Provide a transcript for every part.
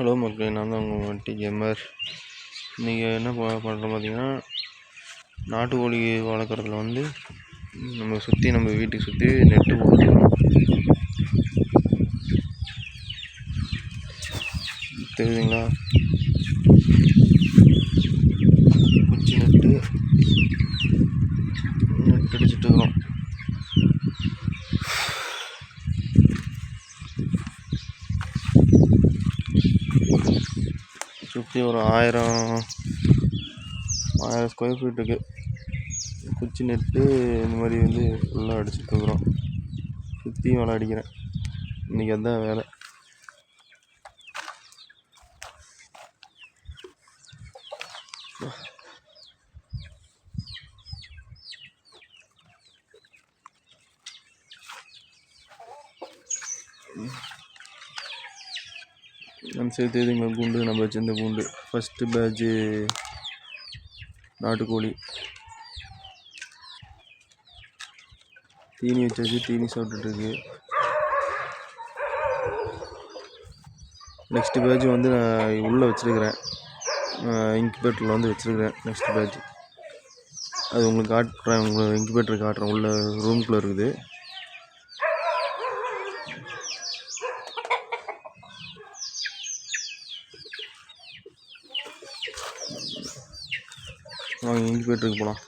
Hello மக்களே, நான் தான் உங்கள் வண்டி கேமர். இன்றைக்கி என்ன பண்ணுறோம் பார்த்தீங்கன்னா, நாட்டுக்கோழி வளர்க்குறதுல வந்து நம்ம வீட்டுக்கு சுற்றி நெட்டு போட்டுருக்கோம். தெரியுதுங்களா? குச்சி நெட்டு அடிச்சுட்டு இருக்கிறோம். சுற்றி ஒரு 1000 ஸ்கொயர் ஃபீட்டுக்கு குச்சி நெட்டு இந்த மாதிரி வந்து ஃபுல்லாக அடிச்சுட்டு இருக்கிறோம். சுற்றியும் வலை அடிக்கிறேன். இன்றைக்கி அதுதான் வேலை. நம்ம சேர்த்து கூண்டு நம்ம வச்சிருந்த கூண்டு ஃபஸ்ட்டு பேட்ச்சு நாட்டுக்கோழி தீனி வச்சாச்சு. தீனி சாப்பிட்டுருக்கு. நெக்ஸ்ட் பேட்ச் வந்து நான் உள்ளே வச்சுருக்கிறேன், இன்குபேட்டரில் வந்து வச்சுருக்கிறேன். நெக்ஸ்ட் பேட்ச் அது உங்களுக்கு காட்டுறேன். உங்களுக்கு இன்குபேட்டர் காட்டுறேன். உள்ள ரூம்குள்ளே இருக்குது. வாங்க இன்குபேட்டருக்கு போகலாம்.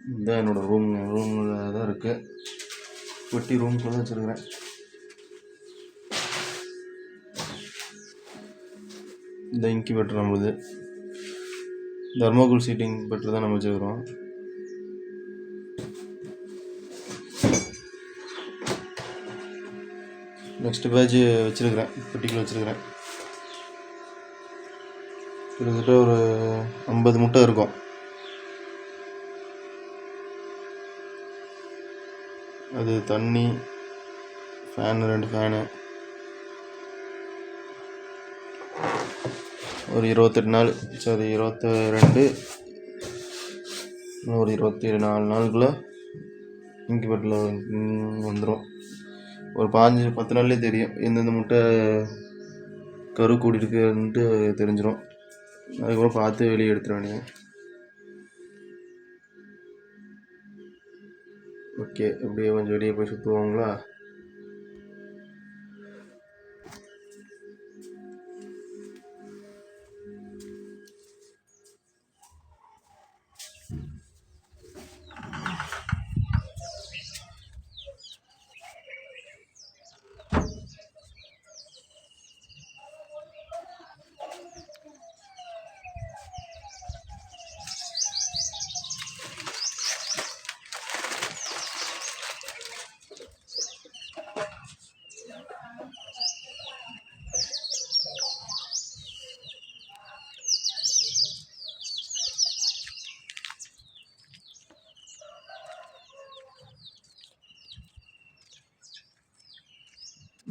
இதுதான் என்னோடய ரூமில் தான் இருக்குது. வெட்டி ரூம்குள்ளே தான் வச்சுருக்கிறேன். இந்த இன்குபேட்டர் நம்மளுது தர்மோகோல் சீட்டிங் இன்குபேட்டர் தான் நம்ம வச்சுருக்கிறோம். நெக்ஸ்ட் பேட்ச் வச்சுருக்கிறேன். பெட்டிக்குள்ள வச்சுருக்கிறேன். கிட்டத்தட்ட ஒரு 50 முட்டை இருக்கும். அது தண்ணி, ஃபேனு, 2 ஃபேனு, ஒரு 28 நாள், சரி 22, ஒரு 24 நாளுக்குள்ளே இன்குபேட்டரில் வந்துடும். ஒரு 10 நாள்லேயே தெரியும் எந்தெந்த முட்டை கரு கூடியிருக்குன்ட்டு தெரிஞ்சிடும். அதுக்கப்புறம் பார்த்து வெளியே எடுத்துட வேண்டியது. ஓகே, அப்படியே கொஞ்சம் வெளியே போய் சுற்றுவாங்களா?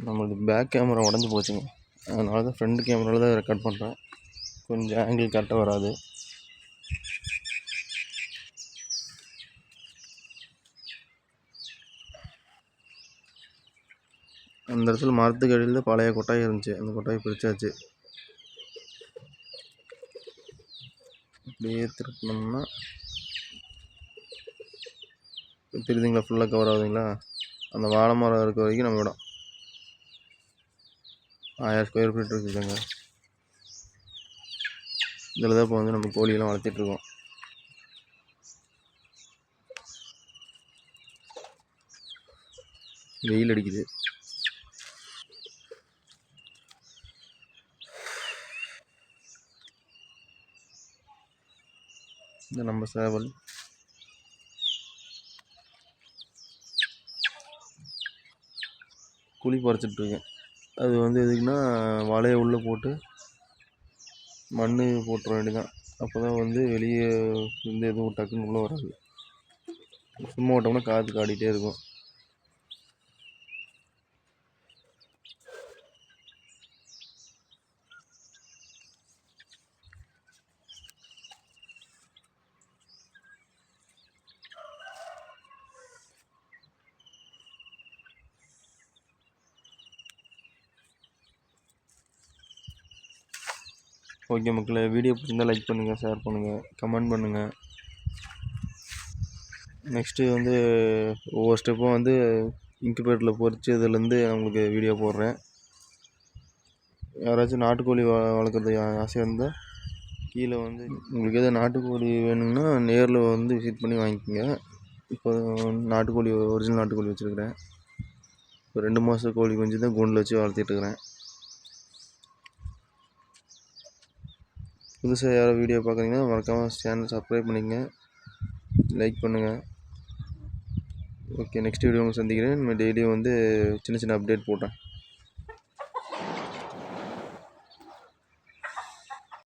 நம்மளுக்கு பேக் கேமரா உடஞ்சி போச்சுங்க. அதனால தான் ஃப்ரண்ட் கேமராவில் தான் ரெக்கார்ட் பண்ணுறேன். கொஞ்சம் ஆங்கிள் கரெக்டாக வராது. அந்த இடத்துல மரத்துக்கு அடியில் பழைய கொட்டாய் இருந்துச்சு. அந்த கொட்டாயை பிரித்தாச்சு. அப்படியே திருப்பினோம்னா தெரியுதுங்களா? ஃபுல்லாக கவர் ஆகுதுங்களா? அந்த வாழை மரம் இருக்க வரைக்கும் நம்ம இடம் 1000 ஸ்கொயர் ஃபீட் இருக்குதுங்க. இதில் தான் இப்போ வந்து நம்ம கோழியெல்லாம் வளர்த்திட்ருக்கோம். வெயில் அடிக்குது. இந்த நம்ம சேவல் குழி பறிச்சிட்ருக்கேன். அது வந்து எதுக்குன்னா, வலையை உள்ளே போட்டு மண் போட்டுற வேண்டியதான். அப்போ தான் வந்து வெளியே வந்து எதுவும் டக்குன்னு உள்ளே வராது. சும்மா விட்டோம்னா காற்று ஆடிட்டே இருக்கும். ஓகே மக்களே, வீடியோ பிடிச்சிருந்தால் லைக் பண்ணுங்கள், ஷேர் பண்ணுங்கள், கமெண்ட் பண்ணுங்கள். நெக்ஸ்ட்டு வந்து ஒவ்வொரு ஸ்டெப்பும் வந்து இன்குபேட்டரில் பொறிச்சதுலேருந்து உங்களுக்கு வீடியோ போடுறேன். யாராச்சும் நாட்டுக்கோழி வளர்க்குறது ஆசையாக இருந்தால் கீழே வந்து உங்களுக்கு எதாவது நாட்டுக்கோழி வேணும்னா நேரில் வந்து விசிட் பண்ணி வாங்கிக்கோங்க. இப்போ நாட்டுக்கோழி ஒரிஜினல் நாட்டுக்கோழி வச்சுருக்கிறேன். இப்போ 2 மாத கோழி குஞ்சு தான் கூண்டில் வச்சு வளர்த்திட்ருக்குறேன். புதுசாக யாரும் வீடியோ பார்க்குறீங்கன்னா மறக்காமல் சேனல் சப்ஸ்கிரைப் பண்ணிக்கங்க, லைக் பண்ணுங்கள். ஓகே, நெக்ஸ்ட் வீடியோ சந்திக்கிறேன். டெய்லியும் வந்து சின்ன சின்ன அப்டேட் போடுறேன்.